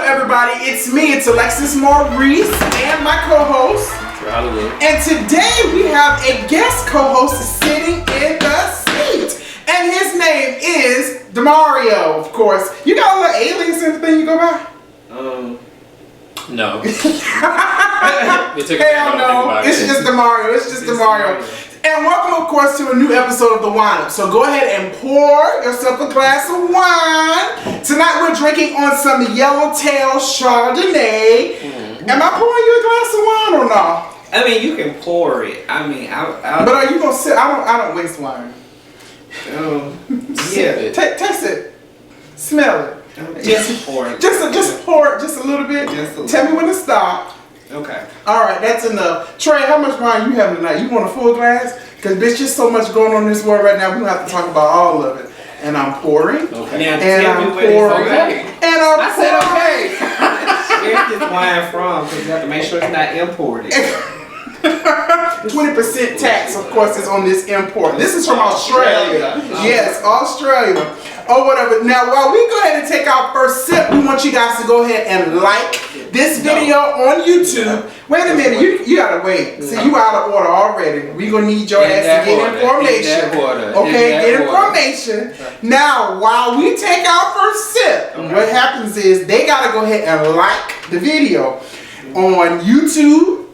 everybody? It's me, it's Alexis, Maurice, and my co-host. And today we have a guest co-host sitting in the seat. And his name is Demario, of course. You got a little alias and everything you go by? No. Hell no. It's just Demario. It's just Demario. And welcome, of course, to a new episode of The Wine Up. So go ahead and pour yourself a glass of wine. Tonight we're drinking on some Yellowtail Chardonnay. Am I pouring you a glass of wine or not? I mean, you can pour it. I mean, but are you gonna sit? I don't waste wine. Yeah. Taste it. Smell it. Just pour it. Just pour it just a little bit. Tell me when to stop. Okay. All right, that's enough. Trey, how much wine you have tonight? You want a full glass? Because there's just so much going on in this world right now. We don't have to talk about all of it. And I'm pouring. Okay. Now, and I'm pouring. Okay. And I said okay. Where's this wine from? Because you have to make sure it's not imported. 20% tax, of course, is on this import. This is from Australia. Yes, Australia. Oh, whatever. Now, while we go ahead and take our first sip, we want you guys to go ahead and like this video on YouTube. Wait a minute, you gotta wait. See, you out of order already. We gonna need your ass to get information. Okay, get information. Now, while we take our first sip, what happens is they gotta go ahead and like the video on YouTube.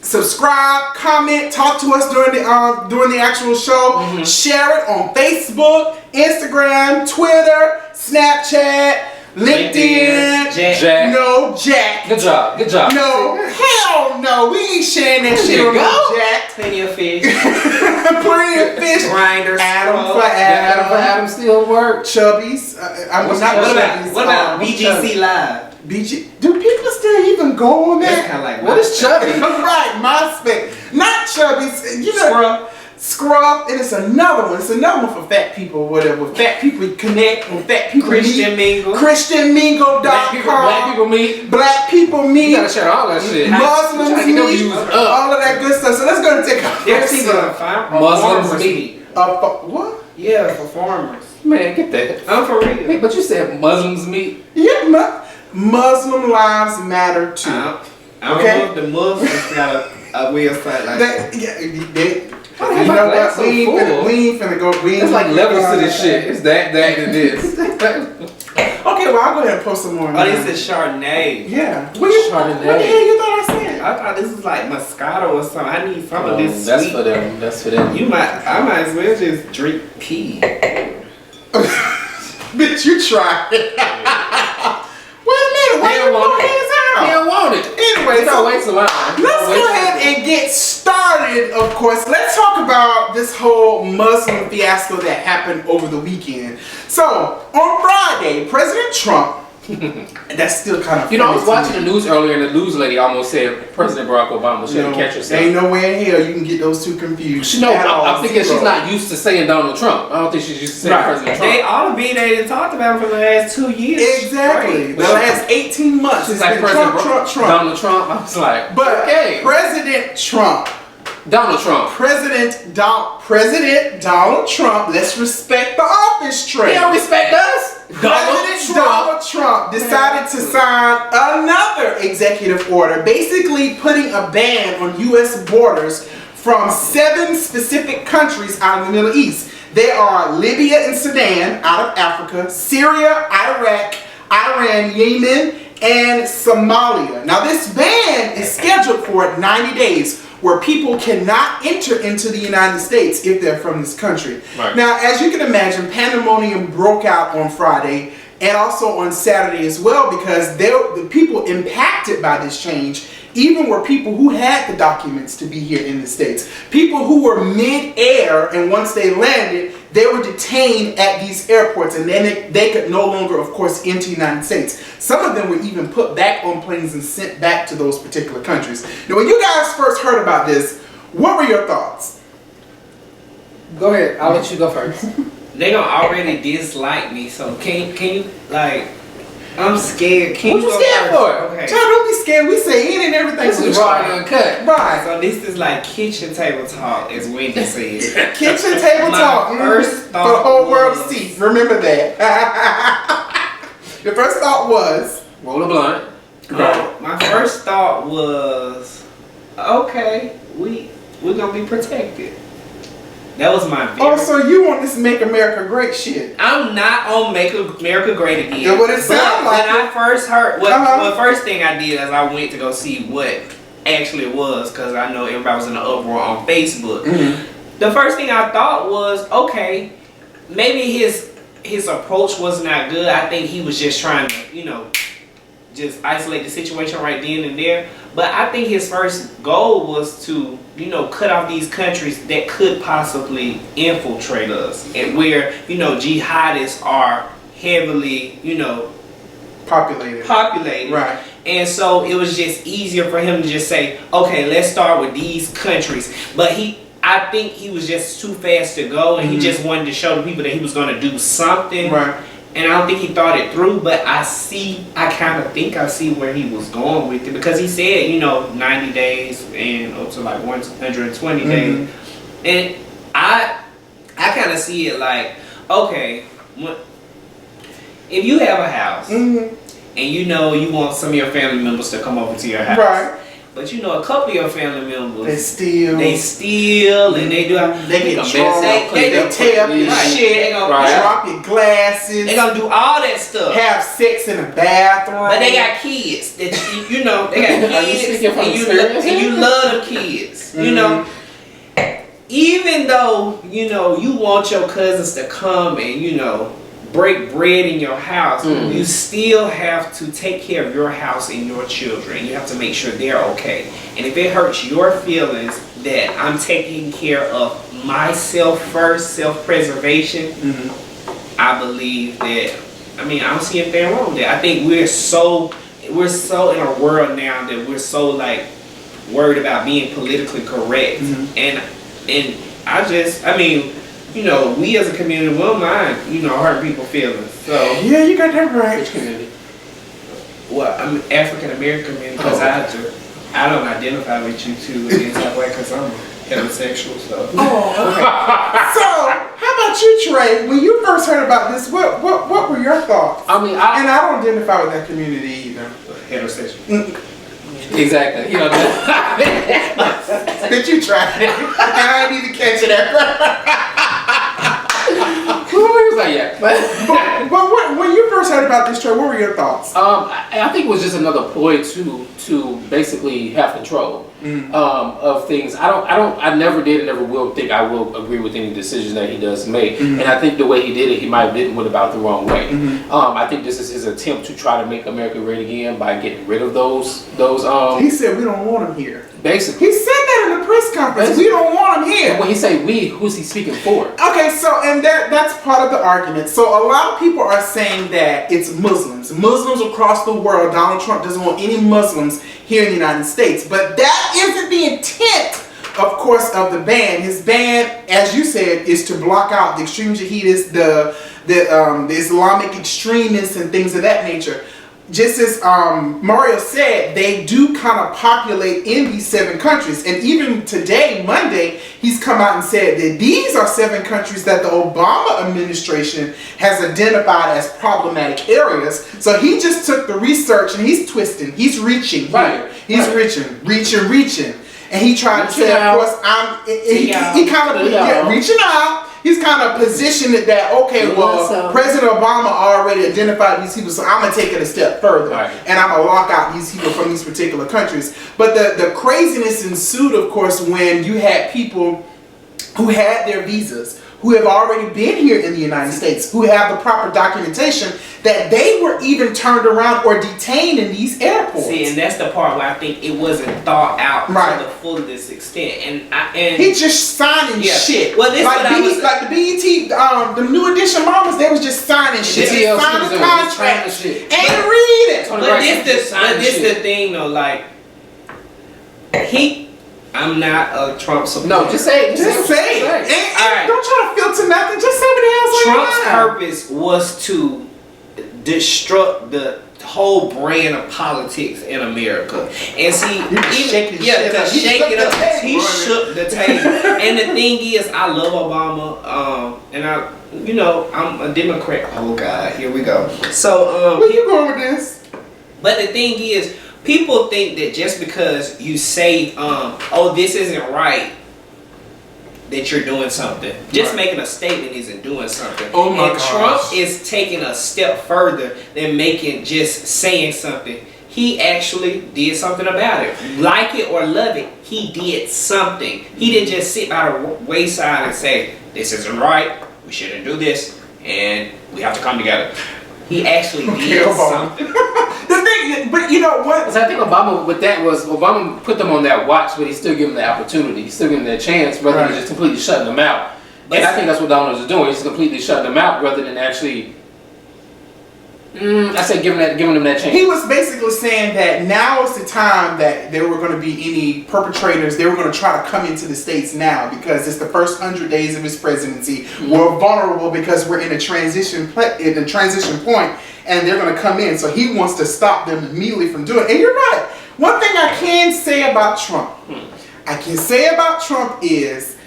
Subscribe, comment, talk to us during the actual show. Share it on Facebook, Instagram, Twitter, Snapchat, LinkedIn. Jack. Good job. No, hell no. We ain't sharing that shit on Jack. Plenty of fish. Plenty of fish. Grinders. Adam for Adam still work. Chubbies. What about BGC Live? Do people still even go on that? Kind of like what is chubby? Right, MySpace. Not chubbies. You know, Scrub. And it's another one. It's another one for fat people or whatever. Fat people connect or fat people Christian Mingle. ChristianMingle.com. Black people meet. You gotta share all that shit. Muslims meet. All of that good stuff. So let's go and take a Muslims meet. What? Yeah, for farmers. Man, get that. I'm for real. Hey, but you said Muslims meet. Yeah, Muslim lives matter too. I don't know if the Muslims got a website like that. You know what? We ain't finna go. It's like levels to this shit. It's that, and this. Okay, well, I'll go ahead and post some more. Oh, this is Chardonnay. Yeah. Chardonnay. What the hell you thought I said? I thought this was like Moscato or something. I need some of this that's sweet. That's for them. I might as well just drink pee. Bitch, you tried it. Wait a minute, why you want hands out? He don't want it. Anyway, so let's go ahead and get started, of course. Let's talk about this whole Muslim fiasco that happened over the weekend. So, on Friday, President Trump, that's still kind of I was watching the news earlier and the news lady almost said President Barack Obama should catch herself. Ain't no way in hell you can get those two confused. No, I'm thinking she's not used to saying Donald Trump. I don't think she's used to saying President Trump. They ought to be there and talked about him for the last 2 years. Exactly. The last 18 months. It's like President Trump. Donald Trump. I was like, but President Trump. Donald Trump. President Donald Trump. Let's respect the office trade. He don't respect us. Donald Trump decided to sign another executive order, basically putting a ban on U.S. borders from 7 specific countries out of the Middle East. They are Libya and Sudan out of Africa, Syria, Iraq, Iran, Yemen, and Somalia. Now this ban is scheduled for 90 days, where people cannot enter into the United States if they're from this country. Right. Now, as you can imagine, pandemonium broke out on Friday and also on Saturday as well, because the people impacted by this change even were people who had the documents to be here in the States. People who were mid-air, and once they landed, they were detained at these airports, and then they could no longer, of course, enter the United States. Some of them were even put back on planes and sent back to those particular countries. Now, when you guys first heard about this, what were your thoughts? Go ahead. I'll let you go first. They gonna already dislike me, so can you like? I'm scared. What you scared for? Okay. Child, don't be scared. We say in and everything. This is raw and uncut. Right. So this is like kitchen table talk, as Wendy said. Kitchen table talk. First thought for the whole world to see. Remember that. Your first thought was? Roll a blunt. My first thought was, okay, we're gonna be protected. That was my very... Oh, so you want this Make America Great shit? I'm not on Make America Great Again. Yeah, what it sound like. When I first heard, the first thing I did is I went to go see what actually it was, because I know everybody was in the uproar on Facebook. Mm-hmm. The first thing I thought was, okay, maybe his approach was not good. I think he was just trying to, just isolate the situation right then and there. But I think his first goal was to, cut off these countries that could possibly infiltrate us, and where, jihadists are heavily, populated. Right. And so it was just easier for him to just say, okay, let's start with these countries. But I think he was just too fast to go, and he just wanted to show the people that he was going to do something. Right. And I don't think he thought it through, but I kind of think I see where he was going with it, because he said, 90 days and up to like 120 days. And I kind of see it like, okay, if you have a house and you want some of your family members to come over to your house. Right. But a couple of your family members, they steal, and they do. They get drunk. They tear up your shit. They gonna drop your glasses. They gonna do all that stuff. Have sex in the bathroom. But they got kids. That they got kids, and you love the kids. Even though you want your cousins to come and break bread in your house, you still have to take care of your house and your children. You have to make sure they're okay. And if it hurts your feelings that I'm taking care of myself first, self-preservation, I believe that, I don't see anything wrong with that. I think we're so in a world now that we're so like worried about being politically correct. And we as a community will mind, hurting people's feelings. So yeah, you got that right. Which community? Well, I'm African American community, because I don't identify with you two in any type of way, because I'm heterosexual. So. Oh, okay. So how about you, Trei? When you first heard about this, what were your thoughts? I don't identify with that community either. Heterosexual. Exactly. Did you try? I didn't even catch it. But when you first heard about this, Trei, what were your thoughts? I think it was just another ploy to basically have control of things. I never did and never will think I will agree with any decision that he does make. And I think the way he did it, he might have went about the wrong way. I think this is his attempt to try to make America great again by getting rid of those. He said we don't want him here. Basically. He said that in the press conference. Basically. We don't want him here. And when he say we, who's he speaking for? Okay, so, and that's part of the argument. So a lot of people are saying that it's Muslims. Muslims across the world. Donald Trump doesn't want any Muslims here in the United States. But that isn't the intent, of course, of the ban. His ban, as you said, is to block out the extreme jihadists, the Islamic extremists, and things of that nature. Just as Maurice said, they do kind of populate in these 7 countries. And even today, Monday, he's come out and said that these are 7 countries that the Obama administration has identified as problematic areas. So he just took the research and he's twisting. He's reaching here. He's reaching. And he tried to say, of course, he kind of reaching out. He's kind of positioned it that, okay, well, President Obama already identified these people, so I'm going to take it a step further. And I'm going to lock out these people from these particular countries. But the craziness ensued, of course, when you had people who had their visas, who have already been here in the United States, who have the proper documentation, that they were even turned around or detained in these airports. See, and that's the part where I think it wasn't thought out to the fullest extent. And he just signing shit. Well, this like the BET, the New Edition mamas, they was just signing shit. Signing contracts. Ain't reading. But this the thing though, like I'm not a Trump supporter. No, just say it. Just say it. And don't try to filter nothing. Just say what the hell's going on. Trump's purpose was to destruct the whole brand of politics in America. And see, he shook the table. And the thing is, I love Obama, and I'm a Democrat. Oh God, here we go. So where you going with this? But the thing is, people think that just because you say, oh, this isn't right, that you're doing something. Just making a statement isn't doing something. Oh my and gosh. Trump is taking a step further than just saying something. He actually did something about it. Like it or love it, he did something. He didn't just sit by the wayside and say, this isn't right, we shouldn't do this, and we have to come together. He actually did something. The thing, but you know what? So I think Obama with that was Obama put them on that watch, but he still give them the opportunity. He still give them that chance rather than just completely shutting them out. And I think that's what Donald is doing. He's completely shutting them out rather than actually. I said giving them that chance. He was basically saying that now is the time that there were going to be any perpetrators. They were going to try to come into the States now because it's the first 100 days of his presidency. We're vulnerable because we're in a transition point, and they're going to come in. So he wants to stop them immediately from doing it. And you're right. One thing I can say about Trump, is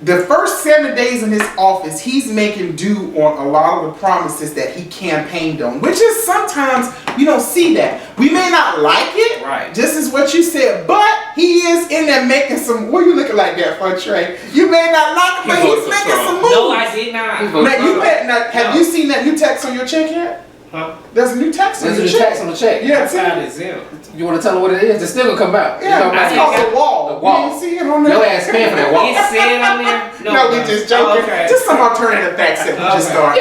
the first 7 days in his office, he's making do on a lot of the promises that he campaigned on, which is sometimes we don't see that. We may not like it, right? Just as what you said, but he is in there making some. What are you looking like that for, Trey? You may not like it, but he's making some moves. No, I did not. Have you seen that new text on your check yet? Huh? There's a new text on your check. Text on the check. Yeah, you want to tell them what it is? It's still gonna come out. Yeah, it's called the wall. The wall. You see it on there? Your ass paying for that wall. You see it on there? No, we just joking. Okay. Just some alternative facts that we just started.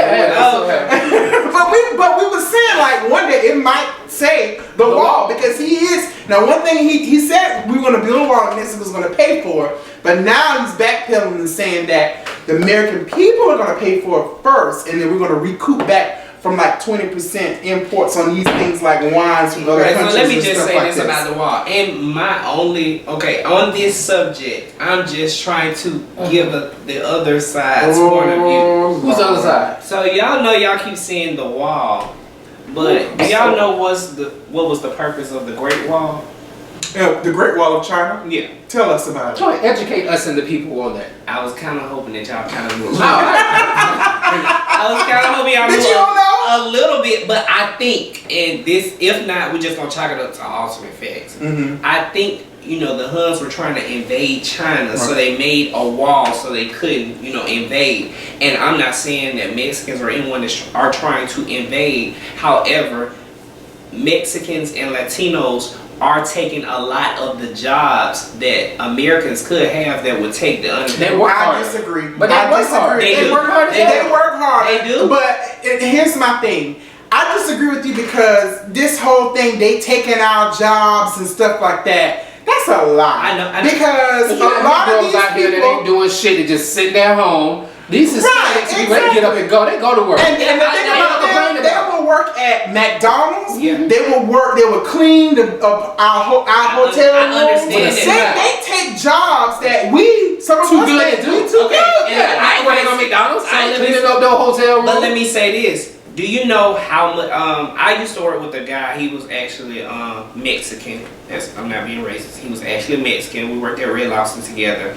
But we were saying like one day it might say the wall because he is now. One thing he said we were going to build a wall and Mexico's going to pay for it, but now he's backpedaling and saying that the American people are going to pay for it first, and then we're going to recoup back from like 20% imports on these things like wines from other countries. So let me just say like this about the wall. And my only, on this subject, I'm just trying to give the other side's point of view. Who's the other side? So y'all know y'all keep saying the wall, but do y'all know what was the purpose of the Great Wall? The Great Wall of China? Yeah. Tell us about it. Try to educate us and the people on that. I was kind of hoping that y'all kind of knew. I was kind of hoping y'all knew. Did you don't know? A little bit, but I think, and this, if not, we're just gonna chalk it up to ultimate facts. I think, the Huns were trying to invade China, so they made a wall so they couldn't, invade. And I'm not saying that Mexicans or anyone that are trying to invade. However, Mexicans and Latinos are taking a lot of the jobs that Americans could have that would take the They work hard. I disagree. But they work hard. They work hard. They work hard. They do. But here's my thing. I disagree with you because this whole thing, they taking our jobs and stuff like that. That's a lie. I know. Because a lot of these out here that ain't doing shit and just sitting at home. These Hispanics be ready to get up and go. They go to work. And the thing about them, they will work at McDonald's. Yeah. They will work. They will clean our hotel rooms. I understand that. They take jobs that some of too us good that to do. Too good. Yeah, I ain't working on McDonald's. I ain't cleaning up no hotel room. But let me say this. Do you know how much? I used to work with a guy. He was actually Mexican. I'm not being racist. He was actually Mexican. We worked at Red Lobster together,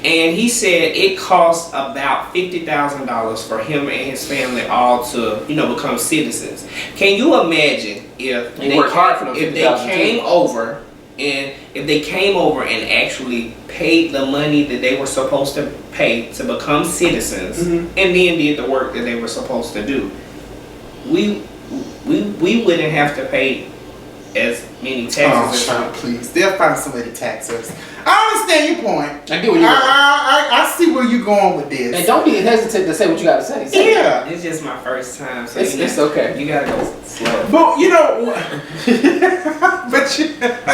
and he said it cost about $50,000 for him and his family all to become citizens. Can you imagine if they came over and actually paid the money that they were supposed to pay to become citizens, and then did the work that they were supposed to do? We wouldn't have to pay as many taxes. Please, they'll find some way to tax us. I understand your point. I get where you're going. I see where you're going with this. And don't be hesitant to say what you got to say. Yeah, it's just my first time, so it's okay. You gotta go slow. But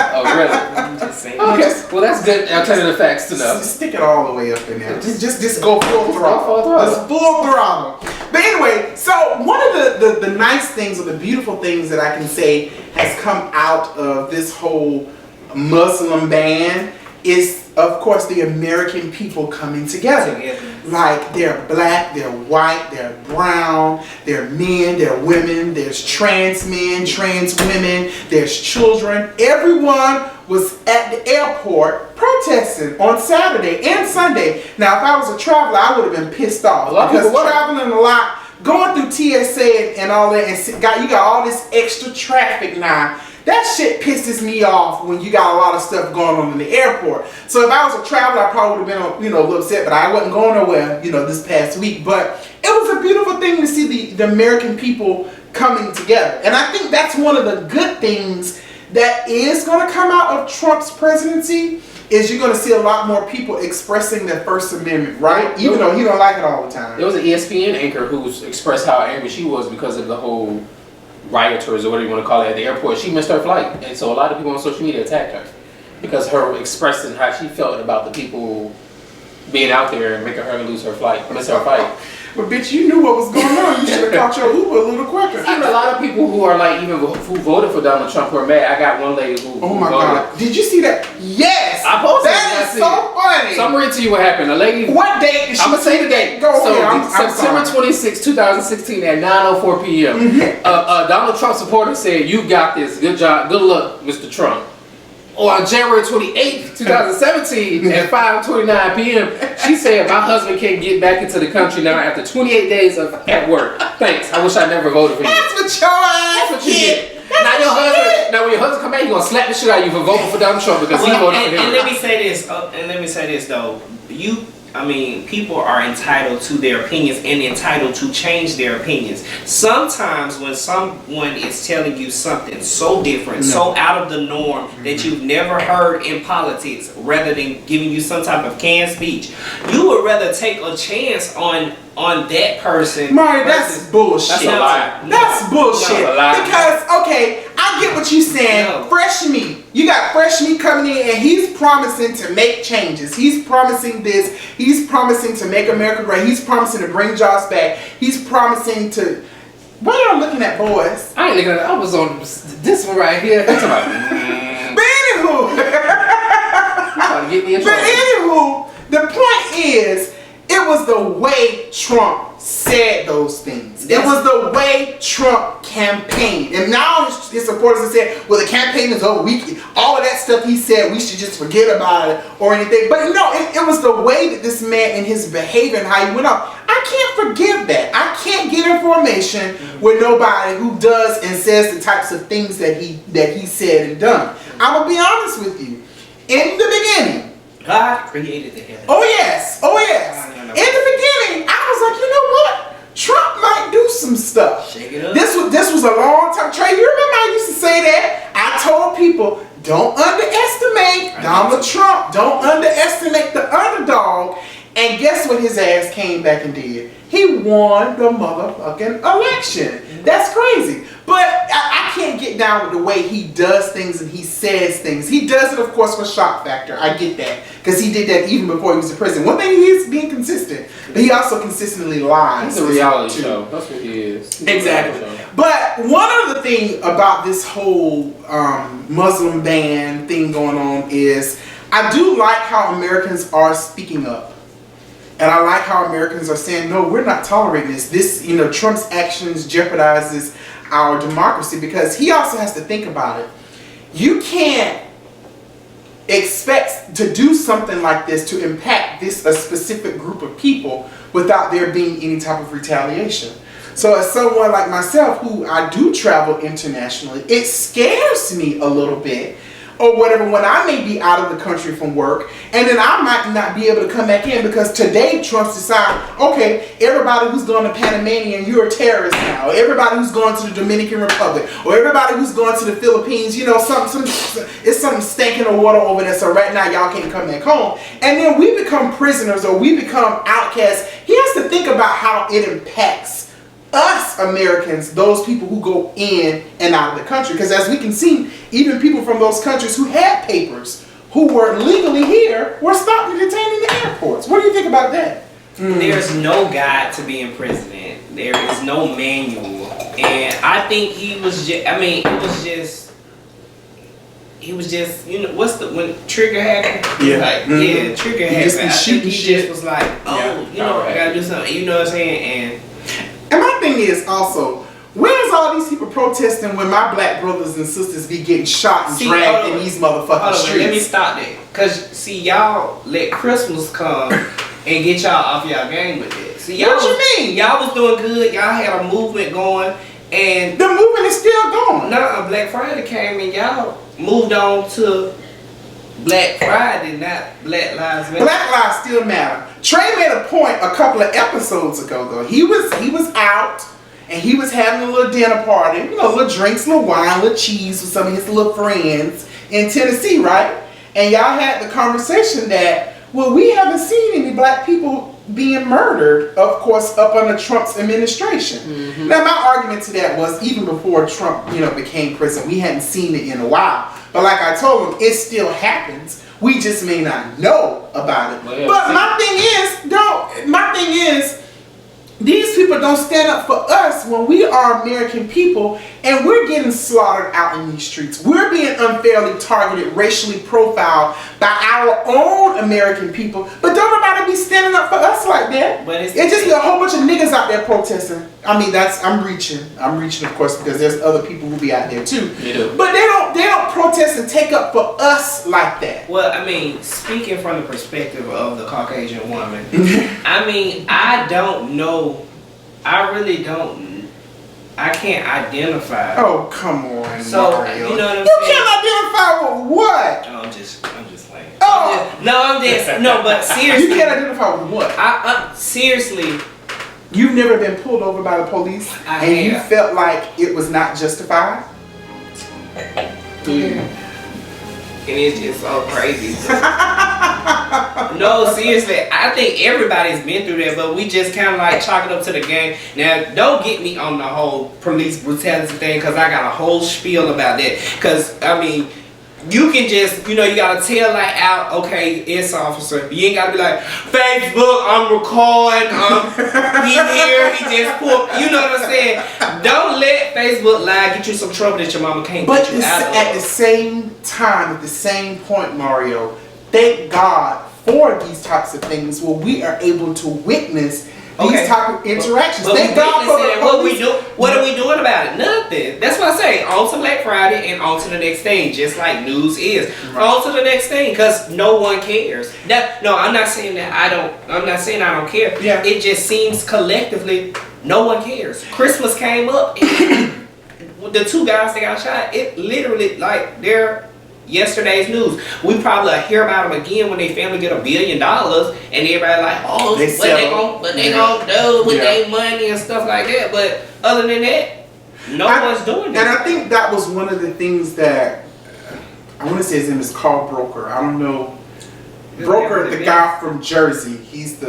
oh really? I'm just saying. Okay. Well, that's good alternative facts to know. Just stick it all the way up in there. Just go full throttle. Just full throttle. But anyway, so one of the nice things or the beautiful things that I can say has come out of this whole Muslim ban is, of course, the American people coming together. Like, they're black, they're white, they're brown, they're men, they're women, there's trans men, trans women, there's children. Everyone was at the airport protesting on Saturday and Sunday. Now, if I was a traveler, I would have been pissed off because traveling a lot, going through TSA and all that, and you got all this extra traffic now That shit pisses me off when you got a lot of stuff going on in the airport. So if I was a traveler, I probably would have been, a little upset, but I wasn't going nowhere, this past week. But it was a beautiful thing to see the American people coming together. And I think that's one of the good things that is going to come out of Trump's presidency, is you're going to see a lot more people expressing their First Amendment, right? Even though he don't like it all the time. There was an ESPN anchor who expressed how angry she was because of the whole rioters, or whatever you want to call it, at the airport. She missed her flight. And so a lot of people on social media attacked her because her expressing how she felt about the people being out there and making her lose her flight, miss her flight. But bitch, you knew what was going on. You should have caught your Uber a little quicker. Even a lot of people who are like, even who voted for Donald Trump who are mad. I got one lady who Oh my voted. God. Did you see that? Yes! I posted That is so funny. So I'm ready to tell you what happened. A lady. What date did she I'm going to say the date. Go so ahead. September 26, 2016 at 9:04 p.m. Donald Trump supporter said, "You got this. Good job. Good luck, Mr. Trump." On January 28th, 2017 at 5:29 p.m., she said, "My husband can't get back into the country now after 28 days at work. Thanks. I wish I never voted for you." That's what your ass That's what you did. get. Now when your husband come back, he gonna slap the shit out of you for voting for Donald Trump because he voted for him. And let me say this though. People are entitled to their opinions and entitled to change their opinions. Sometimes when someone is telling you something so different, so out of the norm that you've never heard in politics, rather than giving you some type of canned speech, you would rather take a chance on that person. Mari, that's bullshit. That's a lie. That's bullshit. That's a lie. Because, okay, I get what you're saying. No. Fresh meat. You got fresh meat coming in, and he's promising to make changes. He's promising this. He's promising to make America great. He's promising to bring jobs back. He's promising to... What are you looking at, boys? I ain't looking at it. I was on this one right here. That's about But anywho... trying to get me in But trouble. anywho, the point is, it was the way Trump said those things. It was the way Trump campaigned. And now his supporters have said, well, the campaign is over. All of that stuff he said, we should just forget about it or anything. But no, it was the way that this man and his behavior and how he went off. I can't forgive that. I can't get information with nobody who does and says the types of things that he said and done. I'm going to be honest with you. In the beginning, God created the heaven. oh yes. In the beginning, I was like, you know what? Trump might do some stuff. Shake it up. This was a long time. Trey, you remember I used to say that? I told people, don't underestimate Donald Trump. Don't underestimate the underdog. And guess what his ass came back and did? He won the motherfucking election. That's crazy. But I can't get down with the way he does things and he says things. He does it, of course, for shock factor. I get that. Because he did that even before he was the president. One thing he is being consistent. But he also consistently lies. It's a reality show. That's what he is. Exactly. But one other thing about this whole Muslim ban thing going on is I do like how Americans are speaking up. And I like how Americans are saying, no, we're not tolerating this. This, Trump's actions jeopardizes our democracy, because he also has to think about it. You can't expect to do something like this to impact a specific group of people without there being any type of retaliation. So as someone like myself, who I do travel internationally, it scares me a little bit or whatever when I may be out of the country from work, and then I might not be able to come back in because today Trump's decided, okay, everybody who's going to Panamanian, you're a terrorist now. Or everybody who's going to the Dominican Republic, or everybody who's going to the Philippines, it's something stinking of water over there, so right now y'all can't come back home. And then we become prisoners or we become outcasts. He has to think about how it impacts us Americans, those people who go in and out of the country. Because as we can see, even people from those countries who had papers, who were legally here, were stopped and detained in the airports. What do you think about that? There's no guide to being president. There is no manual. And I think he was just, when Trigger happened? Yeah. Like, Trigger happened. Just be I think shooting he shit. just was like, I gotta do something. You know what I'm saying? And my thing is also, where's all these people protesting when my black brothers and sisters be getting shot and dragged in these motherfucking streets? Let me stop that. Because, see, y'all let Christmas come and get y'all off y'all game with it. See, y'all What you mean? Y'all was doing good. Y'all had a movement going. And the movement is still going. no, Black Friday came and y'all moved on to Black Friday, not Black Lives Matter. Black lives still matter. Trey made a point a couple of episodes ago though. He was out and he was having a little dinner party, you know, little drinks, little wine, little cheese with some of his little friends in Tennessee, right? And y'all had the conversation that, well, we haven't seen any black people being murdered, of course, up under Trump's administration. Mm-hmm. Now, my argument to that was even before Trump, you know, became president, we hadn't seen it in a while. But like I told him, it still happens. We just may not know about it. Well, but my thing is, these people don't stand up for us when we are American people and we're getting slaughtered out in these streets. We're being unfairly targeted, racially profiled by our own American people. But don't nobody be standing up for us like that. But it's just a whole bunch of niggas out there protesting. I mean, I'm reaching, of course, because there's other people who be out there too. Yeah. But they don't protest and take up for us like that. Well, I mean, speaking from the perspective of the Caucasian woman, I mean, I don't know. I really don't. I can't identify. Oh, come on. So, Mario. you know what I'm you saying? can't identify with what? No, I'm just playing. Oh. No, but seriously. You can't identify with what? Seriously. You've never been pulled over by the police you felt like it was not justified? And it's just so crazy. No, seriously, I think everybody's been through that, but we just kind of like chalk it up to the game. Now, don't get me on the whole police brutality thing, because I got a whole spiel about that. Because, I mean, you can just, you know, you got to tell like out, okay, it's officer. You ain't got to be like, Facebook, I'm recording, he here, he just pulled, you know what I'm saying? Don't let Facebook lie, get you some trouble that your mama can't get you out of. But at the same time, at the same point, Mario, thank God for these types of things where we are able to witness these type of interactions. Thank God for the police. What are we doing about it? Nothing. That's what I say. On to Black Friday and on to the next thing, just like news is. Right. On to the next thing, because no one cares. No, I'm not saying that I'm not saying I don't care. Yeah. It just seems collectively no one cares. Christmas came up. And the two guys that got shot, it literally like they're yesterday's news. We probably hear about them again when they family get $1 billion and everybody like, oh, what they gonna do with their money and stuff like that. But other than that, no one's doing that. And I think that was one of the things that I want to say his name is Carl Broker. I don't know. Broker, the guy from Jersey. He's the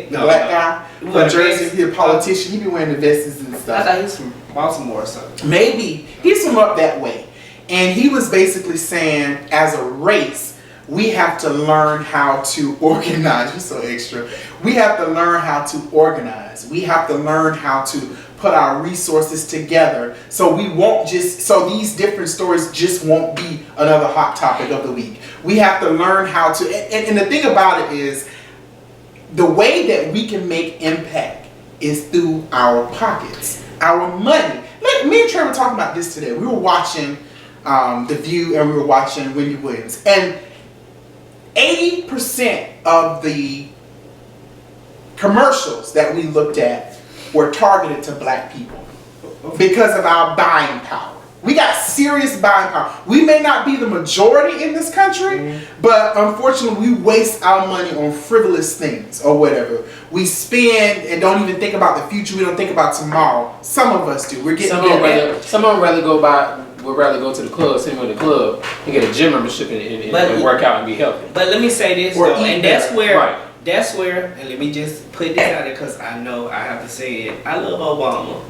black guy from Jersey. He's a politician. He be wearing the vests and stuff. I thought he was from Baltimore or something. Maybe he's from up that way. And he was basically saying, as a race, we have to learn how to organize. You're so extra. We have to learn how to organize. We have to learn how to put our resources together so we won't so these different stories just won't be another hot topic of the week. We have to learn how to, and the thing about it is, the way that we can make impact is through our pockets, our money. Me and Trey were talking about this today. We were watching The View and we were watching Wendy Williams, and 80% of the commercials that we looked at were targeted to black people because of our buying power. We got serious buying power. We may not be the majority in this country, but unfortunately we waste our money on frivolous things or whatever. We spend and don't even think about the future. We don't think about tomorrow. Some of us do. We're getting some of them rather go to the club, sit in the club, and get a gym membership and work out and be healthy. But let me say this, though, and that's where, and let me just put this out there because I know I have to say it. I love Obama,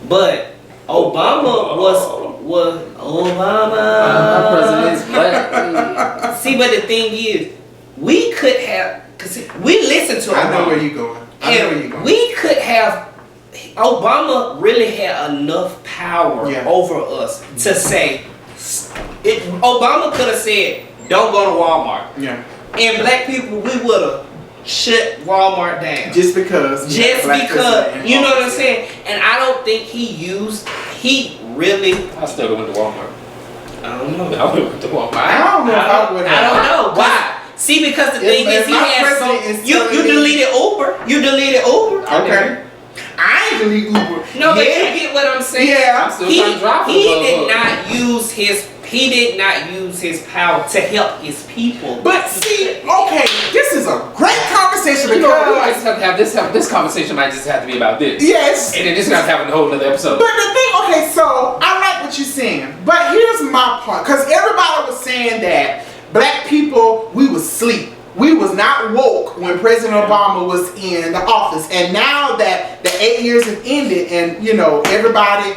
but Obama was Obama. President's black. See, but the thing is, we could have, cause we listened to Obama. I know where you're going. We could have. Obama really had enough power over us to say, Obama could have said, don't go to Walmart. Yeah. And black people, we would have shut Walmart down. Just because. You know what I'm saying? And I don't think he really. I still went to Walmart. I don't know. I went to Walmart. I don't know if I would have. I don't know. Why? See, because the thing is, he has you deleted Uber. You deleted Uber. Okay. I ain't delete Uber. No, but you get what I'm saying. Yeah. I'm still trying to drive he did not use his power to help his people. But see, okay, this is a great conversation You know, we might because just have to have this conversation might just have to be about this. yes. And then this gonna have a whole other episode. But the thing, okay, so I like what you're saying, but here's my part, because everybody was saying that black people, we was asleep. We was not woke when President Obama was in the office, and now that the 8 years have ended, and you know everybody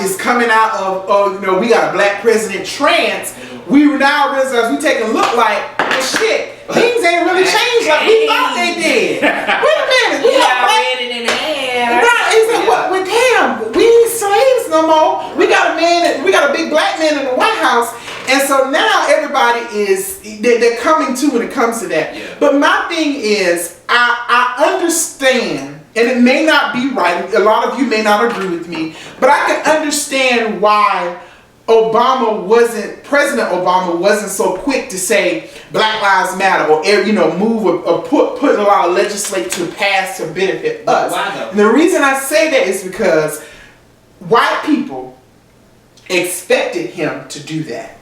is coming out of you know, we got a black president trance. We now realize we take a look like, well, shit, things ain't really changed like we thought they did. Wait a minute, we got black. Right, it's like, well, damn, we ain't slaves no more. We got a big black man in the White House. And so now everybody they're coming to when it comes to that. Yeah. But my thing is, I understand, and it may not be right, a lot of you may not agree with me, but I can understand why President Obama wasn't so quick to say Black Lives Matter or, you know, move or put a lot of legislation to pass to benefit us. Why though? And the reason I say that is because white people expected him to do that.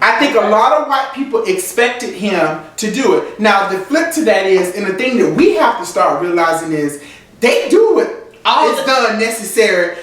I think a lot of white people expected him to do it. Now, the flip to that is, and the thing that we have to start realizing is, they do it. It's done necessary.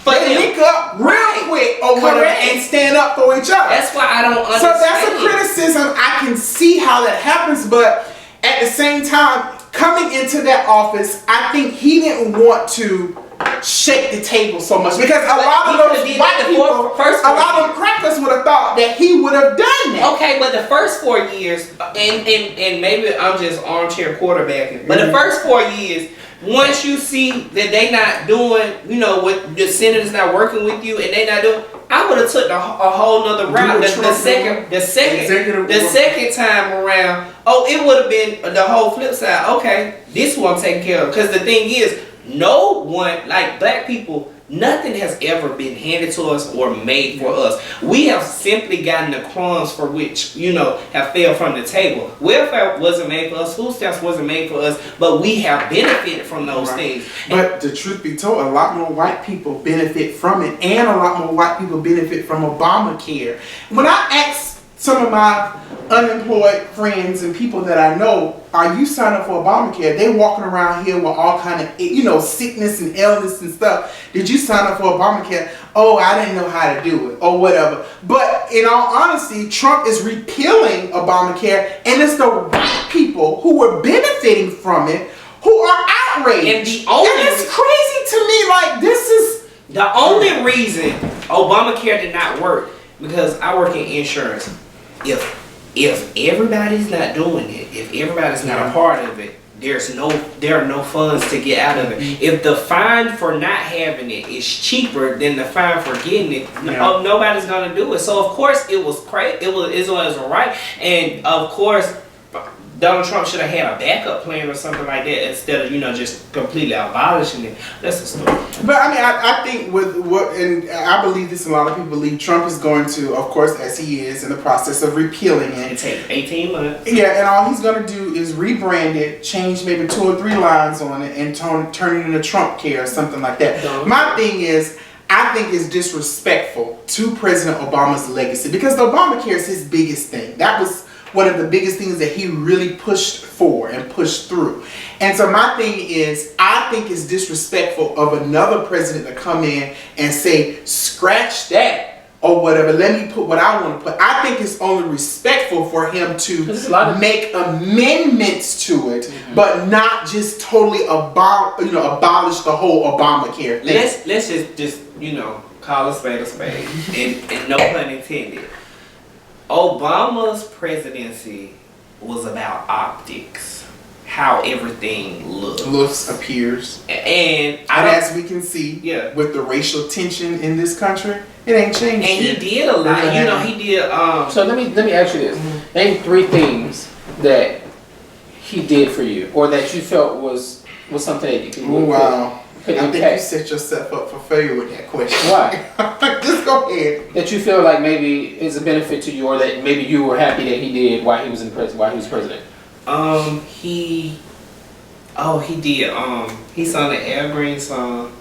But they link up real quick or whatever and stand up for each other. That's why I don't understand. So that's a criticism. I can see how that happens, but at the same time, coming into that office, I think he didn't want to shake the table so much because a lot of those white people, a lot of them crackers would have thought that he would have done that. Okay, but the first 4 years, and maybe I'm just armchair quarterbacking, but the first 4 years, once you see that they not doing, you know, what the Senate is not working with you and they not doing, I would have took a whole nother route. The second time around, it would have been the whole flip side. Okay, this one I'm taking care of. Because the thing is, no one, like black people, nothing has ever been handed to us or made for us. We have simply gotten the crumbs for which, you know, have fell from the table. Welfare wasn't made for us. Food stamps wasn't made for us. But we have benefited from those things. But the truth be told, a lot more white people benefit from it. And a lot more white people benefit from Obamacare. When I asked some of my unemployed friends and people that I know, are you signed up for Obamacare? They walking around here with all kind of, you know, sickness and illness and stuff. Did you sign up for Obamacare? Oh, I didn't know how to do it or whatever. But in all honesty, Trump is repealing Obamacare, and it's the white people who were benefiting from it who are outraged. And it's crazy to me. Like, this is the only reason Obamacare did not work, because I work in insurance. If everybody's not doing it, if everybody's not a part of it, there are no funds to get out of it. If the fine for not having it is cheaper than the fine for getting it, nobody's gonna do it. So of course it was crazy. It was right, and of course Donald Trump should have had a backup plan or something like that instead of, you know, just completely abolishing it. That's a story. But I mean, I think with what, and I believe this, a lot of people believe Trump is going to, of course, as he is in the process of repealing it. It takes 18 months. Yeah, and all he's going to do is rebrand it, change maybe 2 or 3 lines on it, and turn it into Trump Care or something like that. My thing is, I think it's disrespectful to President Obama's legacy, because the Obamacare is his biggest thing. That was one of the biggest things that he really pushed for and pushed through. And so my thing is, I think it's disrespectful of another president to come in and say, scratch that or whatever, let me put what I want to put. I think it's only respectful for him to make amendments to it, but not just totally abolish the whole Obamacare thing. Let's just you know, call a spade, and no pun intended. Obama's presidency was about optics, how everything looks, appears, and as we can see, with the racial tension in this country, it ain't changed. And he did a lot. You know, he did. So let me ask you this: name 3 things that he did for you, or that you felt was something that you could. Wow. I think you set yourself up for failure with that question. Why? Just go ahead. That you feel like maybe is a benefit to you, or that maybe you were happy that he did while he was president. He did. He sung the Evergreen song,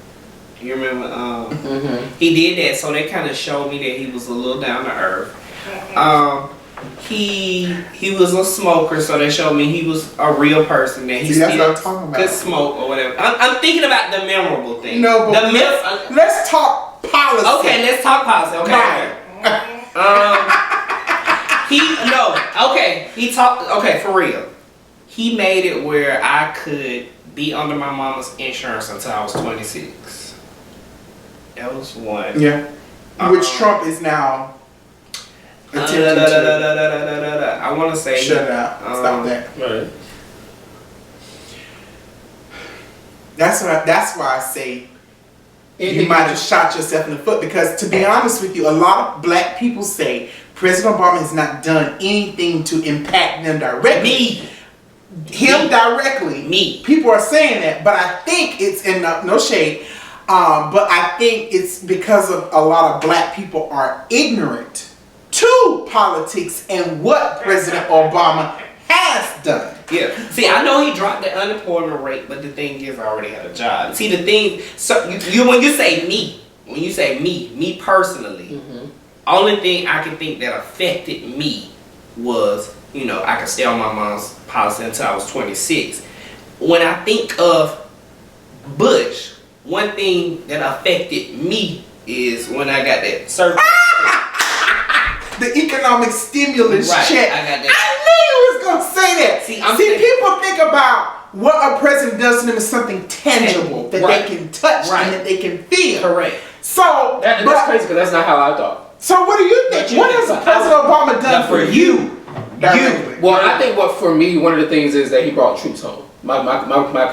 You remember? He did that, so they kind of showed me that he was a little down to earth. He was a smoker, so they showed me he was a real person, that he still could smoke or whatever. I'm thinking about the memorable thing. No, but let's talk policy. Okay, let's talk policy. Okay. He talked. Okay, for real. He made it where I could be under my mama's insurance until I was 26. That was one. Yeah. Which Trump is now. I want to say. Shut it out. Stop that. Right. That's why I say you might have shot yourself in the foot, because to be honest with you, a lot of black people say President Obama has not done anything to impact them directly. Directly. People are saying that, but I think it's no shade. But I think it's because of a lot of black people are ignorant to politics and what President Obama has done. Yeah. See, I know he dropped the unemployment rate, but the thing is, I already had a job. See, the thing, so when you say me personally, only thing I can think that affected me was, I could stay on my mom's policy until I was 26. When I think of Bush, one thing that affected me is when I got that service. The economic stimulus check. I got that. I knew you was gonna say that. See, people think about what a president does to them as something tangible that they can touch and that they can feel. Correct. So that's crazy, because that's not how I thought. So what do you think? What has President Obama done for you? Well, I think for me, one of the things is that he brought troops home. My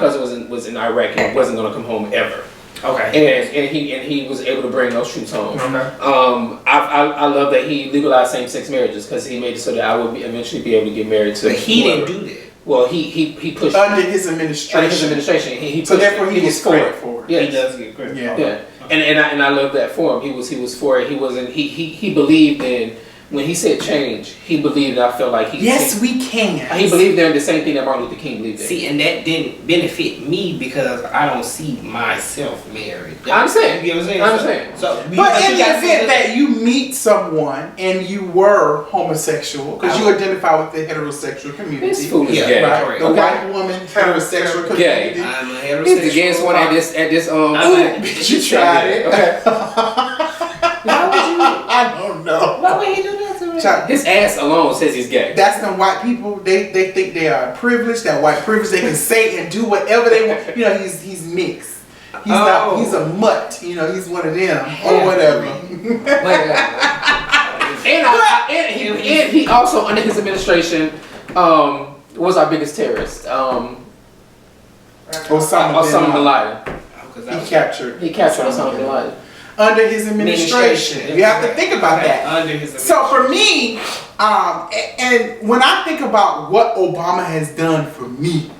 cousin was in Iraq and wasn't gonna come home ever. Okay. And he was able to bring those troops home. Okay. I love that he legalized same-sex marriages, because he made it so that I would eventually be able to get married to. But he didn't do that. Well, he pushed under his administration. He pushed. So therefore, he was for it. Yeah, he does get credit. Yeah. Yeah. And I love that for him. He was for it. He wasn't. He believed in. When he said change, he believed. I felt like we can. He believed in the same thing that Martin Luther King believed in. See, and that didn't benefit me because I don't see myself married. I understand. You know what I'm saying? I understand. But in the event that you meet someone and you were homosexual, because you identify with the heterosexual community, this fool is gay. Right? The white woman heterosexual community. I'm a heterosexual. He's the gayest one at this. You tried it. Okay. Why would you? I don't know. Why would he do that to me? His ass alone says he's gay. That's them white people. They think they are privileged. That white privilege. They can say and do whatever they want. He's mixed. He's not. He's a mutt. He's one of them or whatever. And he also, under his administration, was our biggest terrorist. Osama bin Laden. He captured Osama bin Laden. Under his administration. You have to think about that. Under his administration. So for me, and when I think about what Obama has done for me,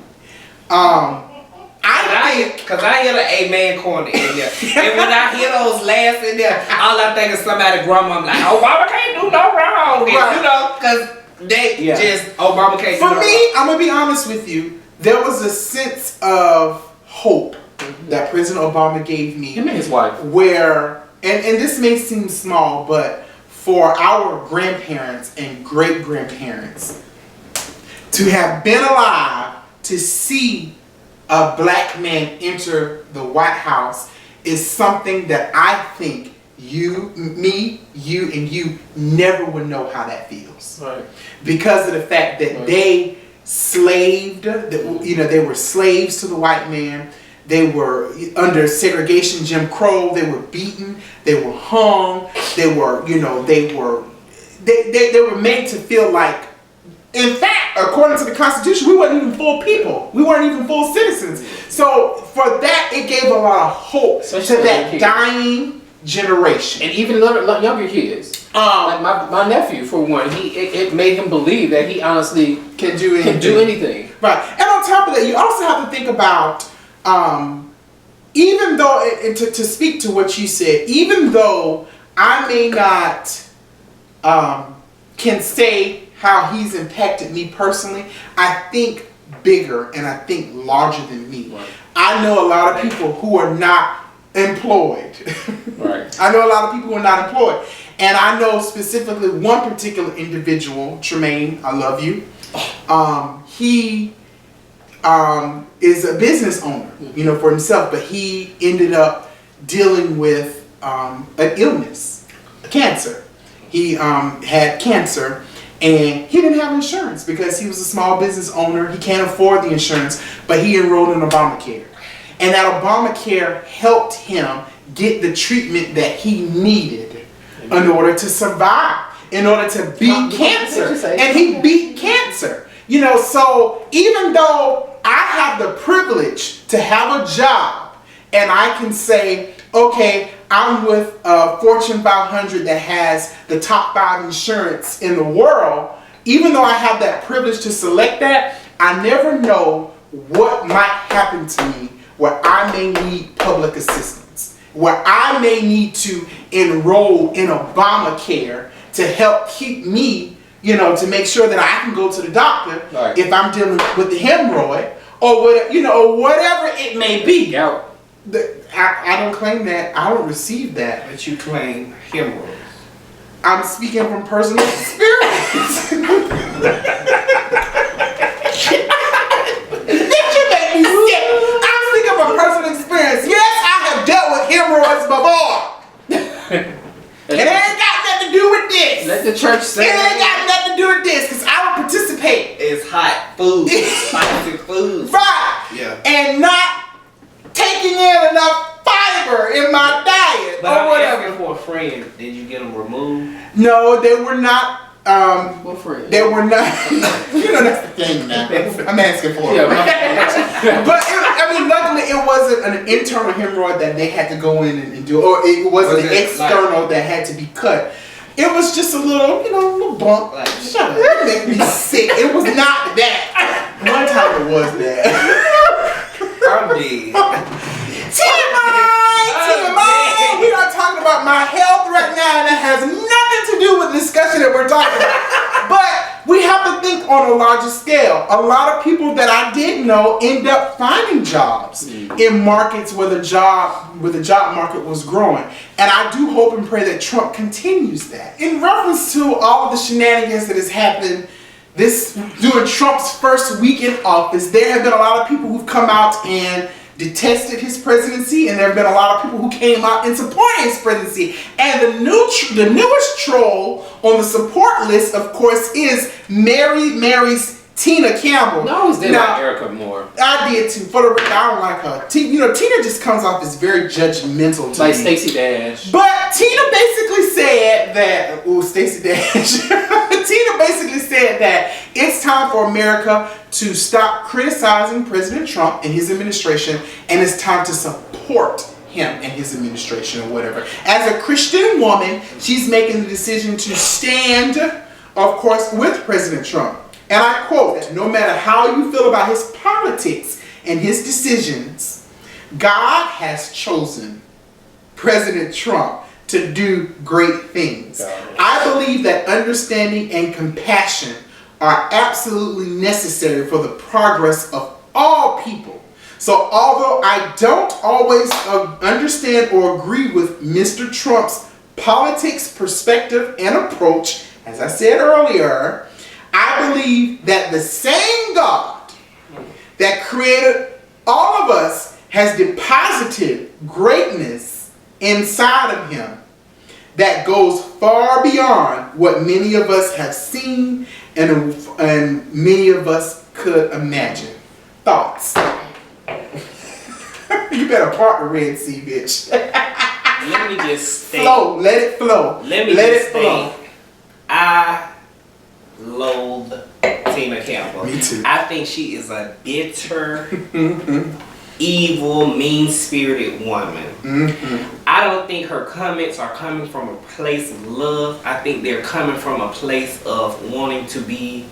because I hear the amen corner in there. And when I hear those laughs in there, all I think is somebody grandma. I'm like, Obama can't do no wrong. Because Obama can't do no wrong. For me, I'm going to be honest with you, there was a sense of hope that President Obama gave me. Him and his wife. Where, and this may seem small, but for our grandparents and great-grandparents to have been alive to see a black man enter the White House is something that I think you never would know how that feels. Right. Because of the fact that they slaved, they were slaves to the white man. They were under segregation, Jim Crow. They were beaten. They were hung. They were made to feel like, in fact, according to the Constitution, we weren't even full people. We weren't even full citizens. So for that, it gave a lot of hope to that dying generation. And even younger kids. Like my nephew, for one, it made him believe that he honestly can do anything. Right. And on top of that, you also have to think about, even though, to speak to what you said, even though I may not can say how he's impacted me personally, I think bigger and I think larger than me. Right. I know a lot of people who are not employed. Right. I know a lot of people who are not employed. And I know specifically one particular individual, Tremaine, I love you. He is a business owner, for himself, but he ended up dealing with an illness, cancer. He had cancer, and he didn't have insurance because he was a small business owner. He can't afford the insurance, but he enrolled in Obamacare. And that Obamacare helped him get the treatment that he needed in order to survive, in order to beat cancer. And he beat cancer. So even though I have the privilege to have a job and I can say, okay, I'm with Fortune 500 that has the top 5 insurance in the world, even though I have that privilege to select that, I never know what might happen to me where I may need public assistance, where I may need to enroll in Obamacare to help keep me, to make sure that I can go to the doctor if I'm dealing with the hemorrhoid or whatever it may be. Yeah. I don't claim that. I don't receive that. But you claim hemorrhoids. I'm speaking from personal experience. That should make me sick. I'm speaking from personal experience. Yes, I have dealt with hemorrhoids before. And it ain't got nothing to do with this. Let the church say it. Ain't got nothing to do with this, because I will participate. It's hot food. Spicy food. Right. Yeah. And not taking in enough fiber in my diet But or whatever. asking for a friend, did you get them removed? No, they were not. What friend? They were not. That's the thing now. I'm asking for it. But luckily it wasn't an internal hemorrhoid that they had to go in and do, or it wasn't an external that had to be cut. It was just a little bump. Shut up. It made me sick. It was not that. One time it was that. I'm dead. TMI! We are talking about my health right now, and it has nothing to do with the discussion that we're talking about. But we have to think on a larger scale. A lot of people that I didn't know end up finding jobs in markets where the job market was growing. And I do hope and pray that Trump continues that. In reference to all of the shenanigans that has happened during Trump's first week in office, there have been a lot of people who've come out and detested his presidency, and there have been a lot of people who came out and supported his presidency. And the newest troll on the support list, of course, is Mary's TinaCampbell. No, I always did like Erica more. I did too. For the record, I don't like her. Tina just comes off as very judgmental to like me. Stacey Dash. But Tina basically said that. Stacey Dash. Tina basically said that it's time for America to stop criticizing President Trump and his administration, and it's time to support him and his administration or whatever. As a Christian woman, she's making the decision to stand, of course, with President Trump. And I quote, no matter how you feel about his politics and his decisions, God has chosen President Trump to do great things. I believe that understanding and compassion are absolutely necessary for the progress of all people. So although I don't always understand or agree with Mr. Trump's politics, perspective, and approach, as I said earlier, I believe that the same God that created all of us has deposited greatness inside of him that goes far beyond what many of us have seen and many of us could imagine. Thoughts? You better part the Red Sea, bitch. Let me just stay. Flow. Let it flow. Let it flow. I loathe TinaCampbell. Me too. I think she is a bitter, evil, mean-spirited woman. I don't think her comments are coming from a place of love. I think they're coming from a place of wanting to be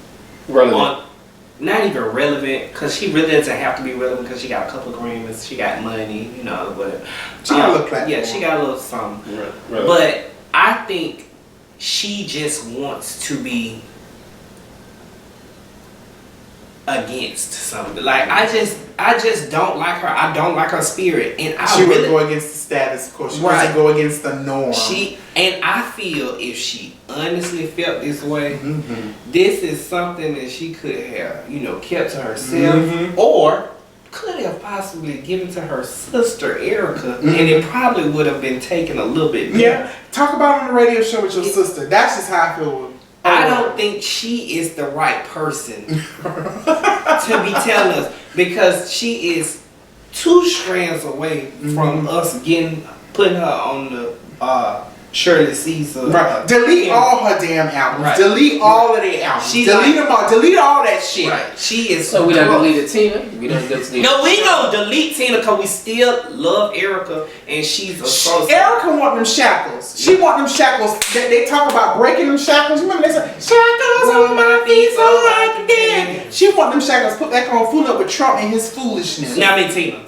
relevant. Not even relevant, because she really doesn't have to be relevant because she got a couple of Grammys, she got money, whatever. She got a little platform. Yeah, she got a little something. Relevant. But I think she just wants to be against something. Like I just don't like her. I don't like her spirit, and she would go against the status quo. She wants to go against the norm. And I feel if she honestly felt this way, this is something that she could have, kept to herself, or could have possibly given to her sister Erica, and it probably would have been taken a little bit better. Yeah, talk about it on the radio show with your sister. That's just how I feel. I don't think she is the right person to be telling us, because she is 2 strands away from us putting her on the Shirley Caesar. Right. Delete all her damn albums. Right. Delete all of their albums. Delete them all. Delete all that shit. Right. She is. So we done deleted Tina. We done deleted. No, we gonna delete Tina because we still love Erica, and she's a Erica want them shackles. She want them shackles. They talk about breaking them shackles. Remember they said shackles on my feet so I can dance. She want them shackles put back on, fool up with Trump and his foolishness. Now I mean Tina.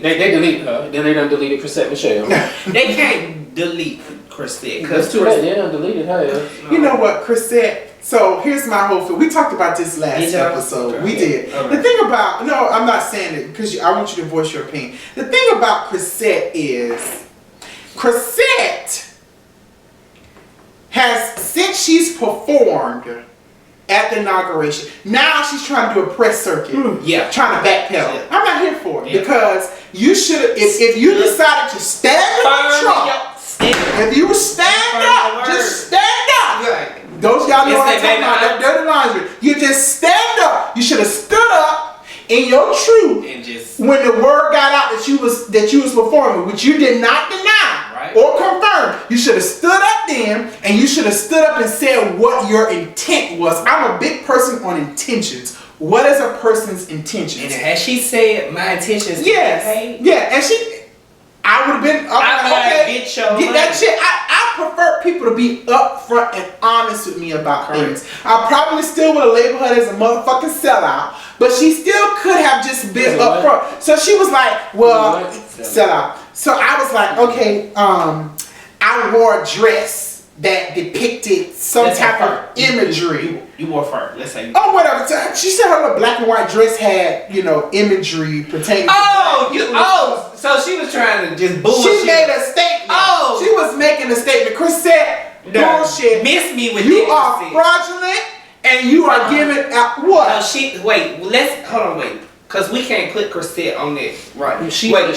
They deleted her. Then they done deleted Chrisette Michele. They can't delete Chrisette. That's too late. They done deleted her. You know what, Chrisette? So here's my whole thing. We talked about this last episode. Okay. We did. Okay. The thing about, no, I'm not saying it because I want you to voice your opinion. The thing about Chrisette is, Chrisette has, since she's performed at the inauguration, now she's trying to do a press circuit. Trying to backpedal. Yeah. I'm not here for it because you should, if you decided to stand with Trump, if you stand up, just stand up. Right. Those y'all know what I'm talking about, that dirty laundry. You just stand up. You should have stood up in your truth and just, when the word got out that you was performing, which you did not deny or confirm. You should have stood up then, and you should have stood up and said what your intent was. I'm a big person on intentions. What is a person's intentions? And has she said my intentions? Yes. Yeah, and she. I would have been get that shit. I prefer people to be upfront and honest with me about things. I probably still would have labeled her as a motherfucking sellout, but she still could have just been upfront. So she was like, well, sellout. So I was like, okay, I wore a dress that depicted some type of imagery. You wore fur. Let's say. Oh, whatever. She said her little black and white dress had, imagery pertaining. So she was trying to just bullshit. She made a statement. She was making a statement. Chrisette, bullshit. Miss me with you are fraudulent, and you are giving out what? Hold on, wait. Cause we can't put Chrisette on that, right? She got a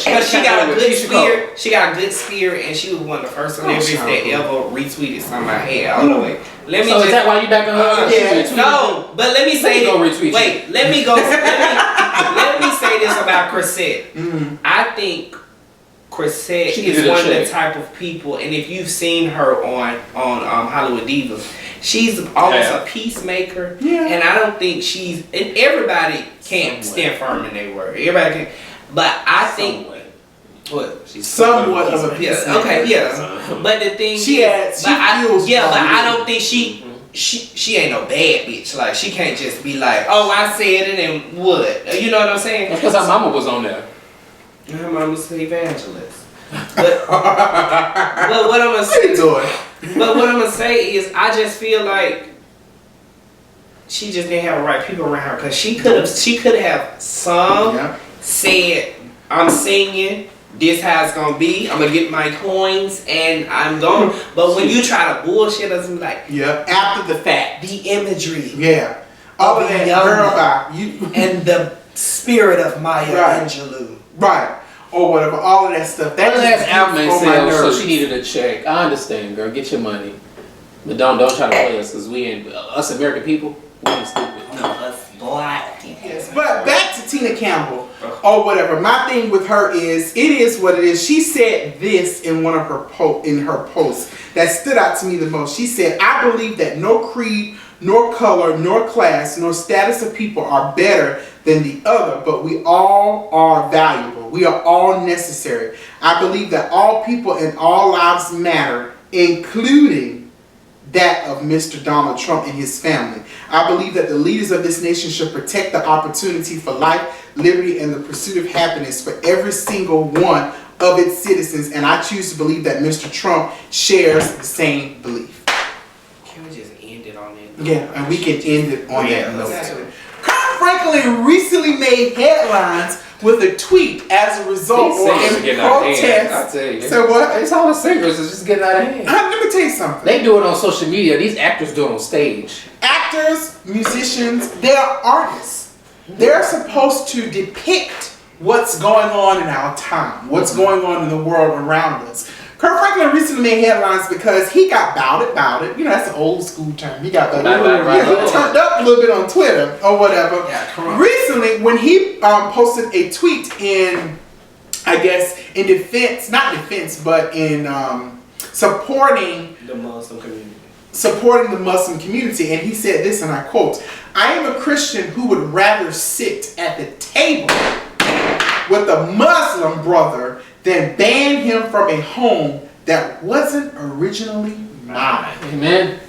good spirit, and she was one of the first celebrities that ever retweeted something I had. Hold on, wait. Is that why you back on her? No, but let me say this. Wait, let me go. let me say this about Chrisette. I think Chrisette is one of the type of people, and if you've seen her on Hollywood Divas, she's almost a peacemaker, and I don't think she's. And everybody can't stand firm in their word. Everybody can, but I think she's somewhat of a peacemaker. But the thing I don't think she ain't no bad bitch. Like she can't just be like, oh, I said it and what? You know what I'm saying? Because her mama was on there. Her mama's an evangelist. But what I'm gonna say. But what I'm gonna say is, I just feel like she just didn't have the right people around her, because she could have said, I'm singing, this how it's gonna be, I'm gonna get my coins and I'm going. But when you try to bullshit us, like after the fact, the imagery, all of that girl about you and the spirit of Maya Angelou, or whatever, all of that stuff. That last album ain't sales, so she needed a check. I understand, girl. Get your money, but don't try to play us, because we ain't us American people. We ain't stupid. No, us black people. But back to TinaCampbell or whatever. My thing with her is, it is what it is. She said this in one of her posts that stood out to me the most. She said, "I believe that no creed, nor color, nor class, nor status of people are better than the other, but we all are valuable. We are all necessary. I believe that all people and all lives matter, including that of Mr. Donald Trump and his family. I believe that the leaders of this nation should protect the opportunity for life, liberty, and the pursuit of happiness for every single one of its citizens, and I choose to believe that Mr. Trump shares the same belief." Can we just end it on that? Yeah, and we can end it on that note. Kirk Franklin Franklin recently made headlines with a tweet as a result These singers are of getting out of hand. I protest. tell you. So what? It's all the singers is just getting out of hand. Let me tell you something. They do it on social media. These actors do it on stage. Actors, musicians, they are artists. They're supposed to depict what's going on in our time, what's going on in the world around us. KirkFranklin recently made headlines because he got bout it. You know, that's an old school term. He got he turned up a little bit on Twitter or whatever. Yeah, recently, when he posted a tweet in, I guess, in defense, not defense, but in supporting the Muslim community. Supporting the Muslim community, and he said this, and I quote, "I am a Christian who would rather sit at the table with a Muslim brother than ban him from a home that wasn't originally mine." Amen.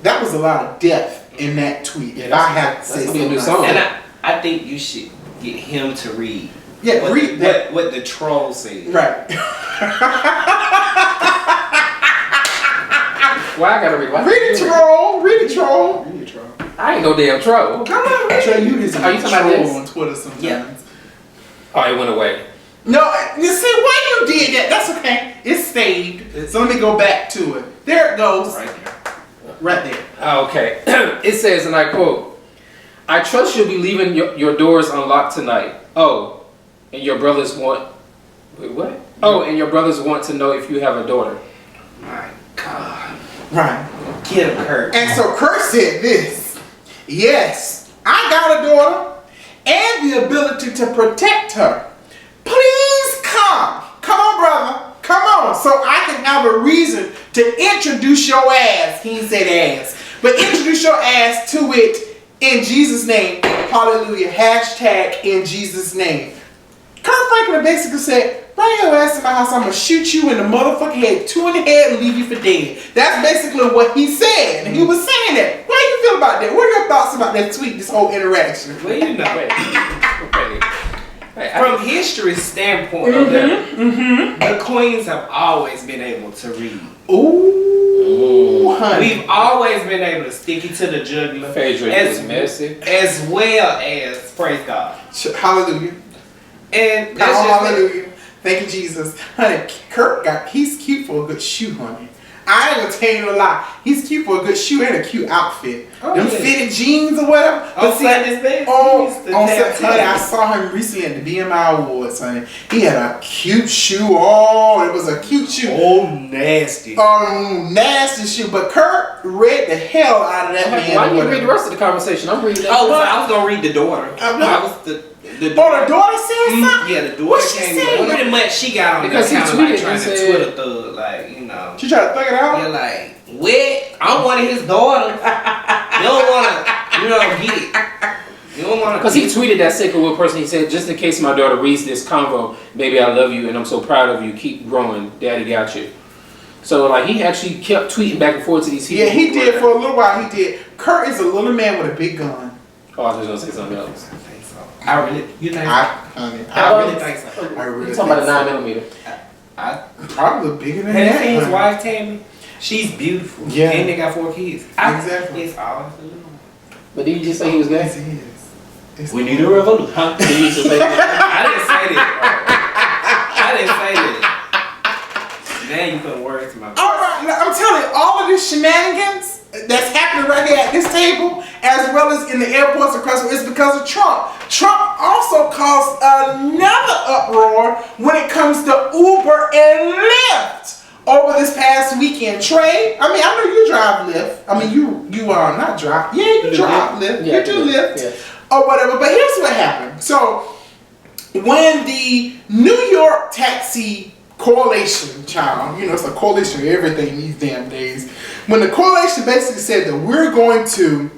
That was a lot of depth in that tweet. Yeah, if I have to say a new something. song. And I think you should get him to read. Yeah, read that. What the troll said. Right. Why I gotta read? Read it, troll. Read it, troll. You troll. I ain't no damn troll. Come on, Trei, you is Are you talking about this? on Twitter sometimes. Yeah. Oh, it went away. No, you see why you did that? That's okay. It's saved. So let me go back to it. There it goes. Right there. Right there. Okay. It says, and I quote, "I trust you'll be leaving your doors unlocked tonight. Oh, and your brothers want... Wait, what? Oh, and your brothers want to know if you have a daughter." My God. Right. Get him, Kirk. And so Kirk said this: "Yes, I got a daughter and the ability to protect her. Please come. Come on, brother. Come on, so I can have a reason to introduce your ass." He didn't say ass, but introduce your ass to it in Jesus' name. Hallelujah. Hashtag in Jesus' name. KirkFranklin basically said, "Bring your ass to my house. I'm going to shoot you in the motherfucking head, 2 in the head, and leave you for dead." That's basically what he said. And he was saying that. How you feel about that? What are your thoughts about that tweet, this whole interaction? Well, you know. Wait. Okay. Wait, From history's standpoint, the queens have always been able to read. Ooh, honey. We've always been able to stick it to the jugular. Phaedra is messy. As well as, praise God. Hallelujah. And that's just Hallelujah. Thank you, Jesus. Honey, Kirk he's cute for a good shoe, honey. I ain't gonna tell you a lie. He's cute for a good shoe and a cute outfit. Oh, Them yeah. fitted jeans or whatever. On Sunday's best. On honey, I saw him recently at the BMI Awards, honey. He had a cute shoe. Oh, it was a cute shoe. Oh, nasty. Nasty shoe. But Kirk read the hell out of that man. Why didn't you read the rest of the conversation? I'm reading that. Oh, well, I was gonna read the daughter. I was the Oh, the daughter said something? Yeah, the daughter What she came say? in. Pretty much, she got on Because there he kind of like tweeted trying and to said- Twitter thug, like, you know. She tried to thug it out? You're like, what? I'm one of his daughters. You don't wanna, get it. You don't wanna. Because he tweeted that second word person. He said, "Just in case my daughter reads this convo, baby, I love you and I'm so proud of you. Keep growing. Daddy got you." So like he actually kept tweeting back and forth to these people. Yeah, he did for a little while. He did. Kurt is a little man with a big gun. Oh, I was just gonna say something else. I think so. I really, you think? I really think so. I really You're talking about a think 9mm. I probably bigger than have you that. seen his honey. wife, Tammy? She's beautiful. Yeah. And they got 4 kids. Exactly. It's all. But did you just say he was gay? Yes, he is. It's We need a revolution. Huh? Did you just say that? I didn't say that. I didn't say that. Now you put words to my mouth. All right, now, I'm telling you, all of this shenanigans that's happening right here at this table, as well as in the airports across the world, is because of Trump. Trump also caused another uproar when it comes to Uber and Lyft over this past weekend. Trei, I mean, I know you drive Lyft. I mean, you are not drive. Yeah, you drive Lyft. Yeah, you do Lyft. Yeah. Or whatever. But here's what happened. So when the New York Taxi Coalition, child, you know, it's a coalition of everything these damn days. When the coalition basically said that we're going to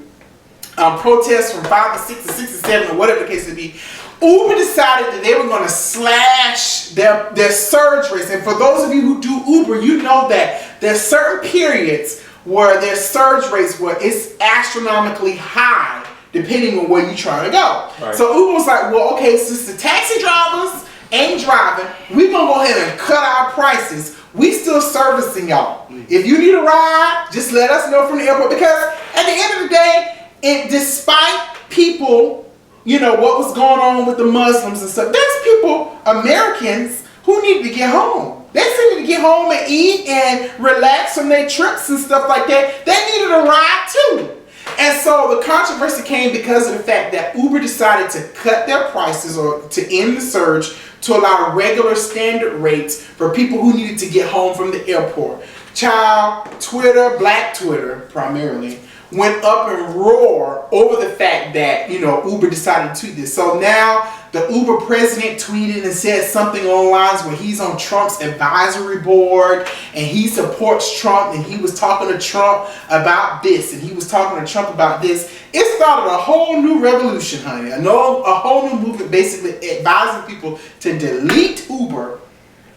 protest from 5 to 6 to 6 to 7 or whatever the case may be, Uber decided that they were going to slash their surge rates. And for those of you who do Uber, you know that there's certain periods where their surge rates were it's astronomically high depending on where you're trying to go. Right. So Uber was like, well, okay, since the taxi drivers ain't driving, we're going to go ahead and cut our prices. We still servicing y'all. If you need a ride, just let us know from the airport. Because at the end of the day, despite people what was going on with the Muslims and stuff. There's people, Americans, who need to get home. They still need to get home and eat and relax from their trips and stuff like that. They needed a ride too. And so the controversy came because of the fact that Uber decided to cut their prices or to end the surge to allow regular standard rates for people who needed to get home from the airport. Child, Twitter, Black Twitter primarily, went up and roared over the fact that, Uber decided to tweet this. So now the Uber president tweeted and said something along the lines where he's on Trump's advisory board and he supports Trump and he was talking to Trump about this and he was talking to Trump about this. It started a whole new revolution, honey. A whole new movement basically advising people to delete Uber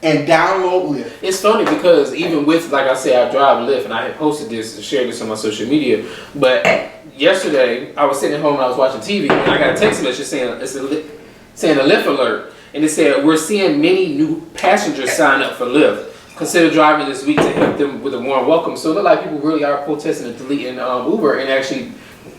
and download Lyft. It's funny because even with, like I said, I drive Lyft and I had posted this and shared this on my social media. But yesterday, I was sitting at home and I was watching TV and I got a text message saying a Lyft alert. And it said, we're seeing many new passengers sign up for Lyft. Consider driving this week to help them with a warm welcome. So it looked like people really are protesting and deleting Uber and actually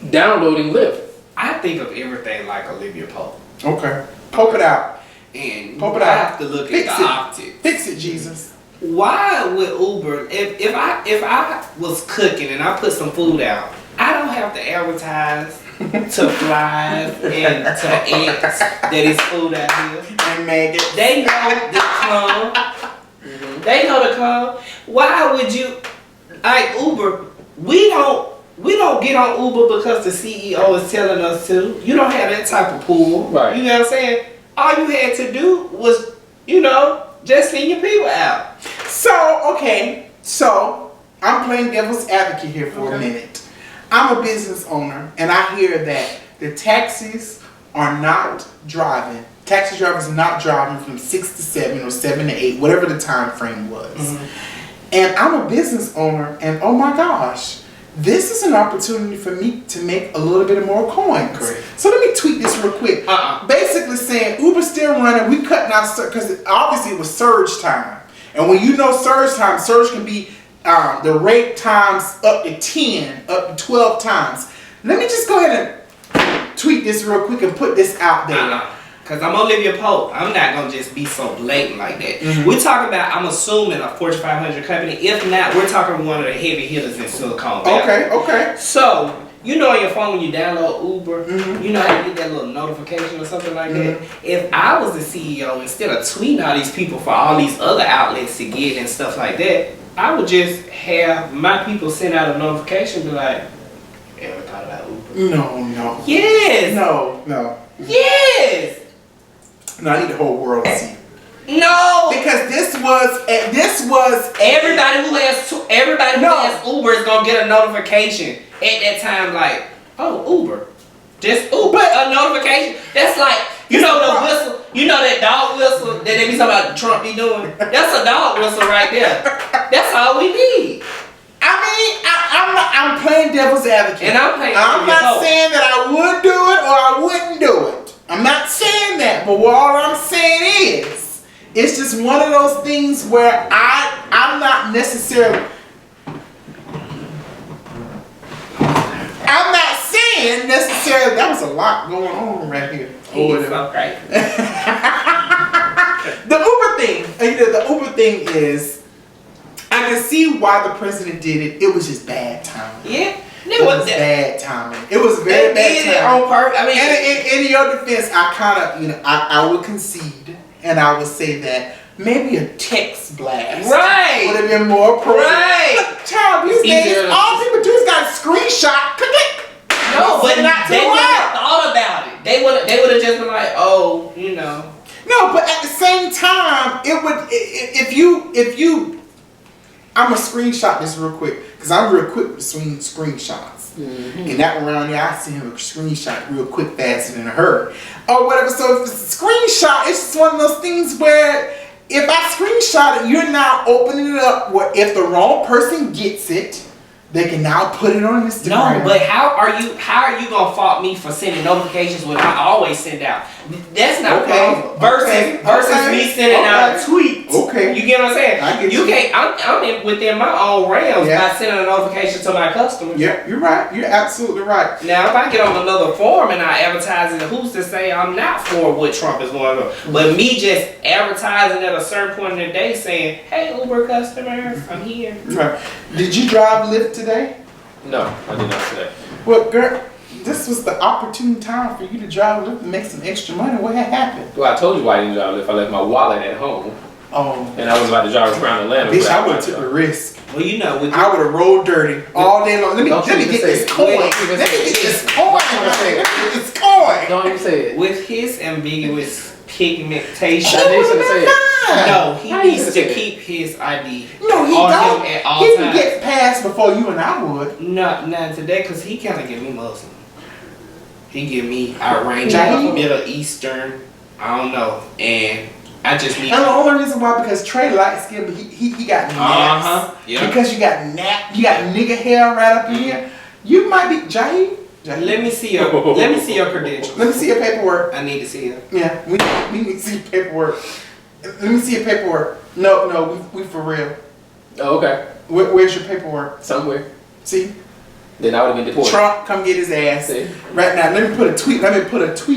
downloading Lyft. I think of everything like a Libya pope. Okay. Pope it out. And Pope it I out. have to look Fix at the it. optics. Fix it, Jesus. Why would Uber, if I was cooking and I put some food out, I don't have to advertise to flies and to ants that is food out here. And maggots. They know to come. They know to come. Why would you, like Uber, we don't get on Uber because the CEO is telling us to. You don't have that type of pull. Right. You know what I'm saying? All you had to do was, just send your people out. So I'm playing devil's advocate here for a minute. I'm a business owner and I hear that the taxis are not driving. Taxi drivers are not driving from 6 to 7 or 7 to 8, whatever the time frame was. Mm-hmm. And I'm a business owner and oh my gosh, this is an opportunity for me to make a little bit more coins. Correct. So let me tweet this real quick. Basically saying Uber's still running, we cutting out, because obviously it was surge time. And when surge time, surge can be the rate times up to 10, up to 12 times. Let me just go ahead and tweet this real quick and put this out there. Because I'm Olivia Pope. I'm not going to just be so blatant like that. Mm-hmm. We're talking about, I'm assuming, a Fortune 500 company. If not, we're talking one of the heavy hitters in Silicon Valley. Okay. So, on your phone when you download Uber, you know how you get that little notification or something like that? If I was the CEO, instead of tweeting all these people for all these other outlets to get and stuff like that, I would just have my people send out a notification, be like, ever thought about Uber? No. Yes! No. Yes! No, I need the whole world to see. No, because this was everybody who has Uber is gonna get a notification at that time, like, oh, Uber, just Uber, a notification. That's like the whistle, that dog whistle that they be talking about Trump be doing. That's a dog whistle right there. That's all we need. I mean, I'm playing devil's advocate, and I'm not saying that I would do it or I wouldn't do it. I'm not saying that, but all I'm saying is, it's just one of those things where I'm not necessarily, that was a lot going on right here. Okay. The Uber thing is, I can see why the president did it. It was just bad timing. Yeah. It was bad timing. It was very bad timing. On purpose. I mean, and in your defense, I kind of, I would concede and I would say that maybe a text blast would have been more appropriate. Right. Look, child, these days, all people do is got a screenshot. Click. No, but they wouldn't have thought about it. They would have just been like, oh, No, but at the same time, it would if you. I'm gonna screenshot this real quick because I'm real quick with screenshots. And that one around there, I see him a screenshot real quick, faster than a hurry, or whatever. So if it's a screenshot, it's just one of those things where if I screenshot it, you're now opening it up where if the wrong person gets it, they can now put it on Instagram. No, but how are you gonna fault me for sending notifications when I always send out? That's not Okay. plausible. Versus me sending out a tweet. Okay. You get what I'm saying? I get you you. can't. I'm within my own realms Yeah. by sending a notification to my customers. Yeah, you're right. You're absolutely right. Now, if I get on another forum and I advertise it, who's to say I'm not for what Trump is going on? But me just advertising at a certain point in the day saying, "Hey, Uber customers, I'm here." Right. Did you drive Lyft today? No, I did not today. Well, girl, this was the opportune time for you to drive Lyft and make some extra money. What had happened? Well, I told you why I didn't drive Lyft. I left my wallet at home, Oh, and I was about to drive around Atlanta. bitch, I would without have took my the job. risk. Well, you know, with I would have rolled dirty all day long. Let me Don't you get even say this it. coin. Don't Let even me say get it. this coin. Don't even say Let it. me get this coin. Don't even say it. with his ambiguous pigmentation. I need you to say it. No, he How you needs gonna to say that? keep his ID No, he on don't. him at all He times. would get passed before you and I would. Not today, cause he kind of give me Muslim. He give me Iranian, Jaheim? Middle Eastern. I don't know, and I just need. And the only reason why, because Trey light skin, but he got naps. Yeah. Because you got nigga hair right up in here. You might be Jaheim. Let me see your credentials. Let me see your paperwork. I need to see it. Yeah, we need to see your paperwork. Let me see your paperwork. No, we for real. Oh, okay. Where's your paperwork? Somewhere. See, Then I would have been deported. Trump, come get his ass See? right now. Let me put a tweet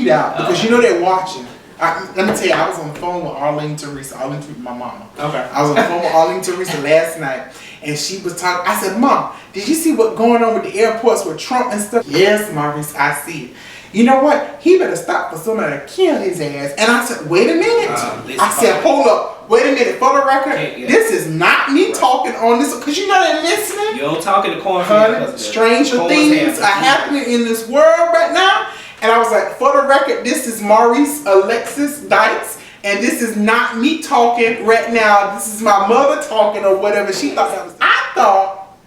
out because you know they're watching. Let me tell you, I was on the phone with Arlene Teresa, my mama. Okay. I was on the phone with Arlene Teresa last night, and she was talking. I said, "Mom, did you see what's going on with the airports with Trump and stuff?" Yes, Maurice, I see it. You know what? He better stop for somebody to kill his ass. And I said, "Wait a minute." I said, "Hold up. Wait a minute. For the record, this is not me talking on this because you know they're listening." You don't talk in the corner. Honey, stranger things are happening in this world right now. And I was like, for the record, this is Maurice Alexis Dykes, and this is not me talking right now. This is my mother talking or whatever. She thought that was. I thought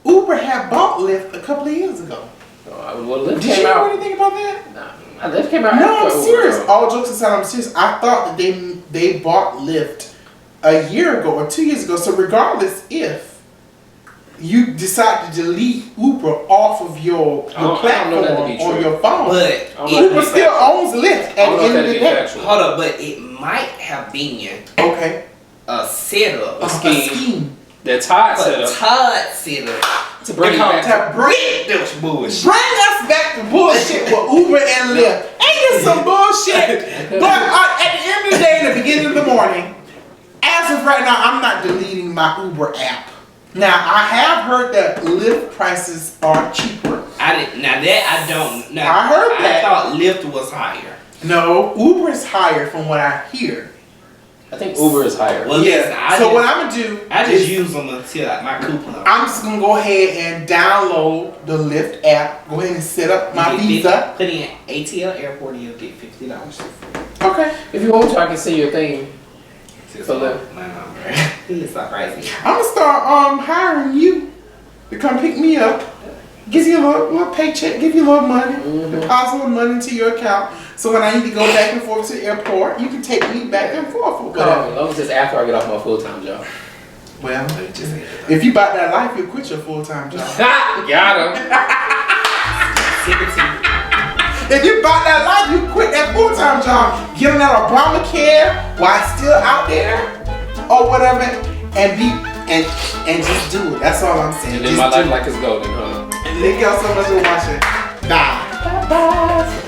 Uber had bought Lyft a couple of years ago. Well, Lyft Did you came know out. anything about that? Nah, Lyft came out. No, after I'm Uber, serious. though. All jokes aside, I'm serious. I thought that they bought Lyft a year ago or 2 years ago. So regardless if you decide to delete Uber off of your platform on your phone, But Uber still owns Lyft at the end of the day. hold up, but it might have been Okay. a setup, A scheme. The Todd a setup Todd setup to bring it back. To bring this bullshit. us back to bullshit with Uber and Lyft. Ain't this some bullshit? But at the end of the day, in the beginning of the morning, as of right now, I'm not deleting my Uber app. Now, I have heard that Lyft prices are cheaper. I didn't. Now that I don't. Now, I heard that. I thought Lyft was higher. No, Uber is higher from what I hear. I think Uber is higher. Well, listen, What I'm gonna do? I just is use them until my coupon. I'm just gonna go ahead and download the Lyft app. Go ahead and set up my visa. Put in ATL Airport and you'll get $50 for free. Okay. If you want to, I can send you a thing. For Lyft. My number. It's so crazy. I'm gonna start hiring you to come pick me up. Give you a little paycheck, give you a little money, deposit a little money into your account. So when I need to go back and forth to the airport, you can take me back and forth or whatever. As long as it's after I get off my full-time job. Well, if you bought that life, you'll quit your full-time job. Got him. If you bought that life, you quit that full-time job. Get on that Obamacare while it's still out there or whatever, and just do it. That's all I'm saying. And live my life like it's golden, huh? And thank y'all so much for watching. Bye. Bye-bye.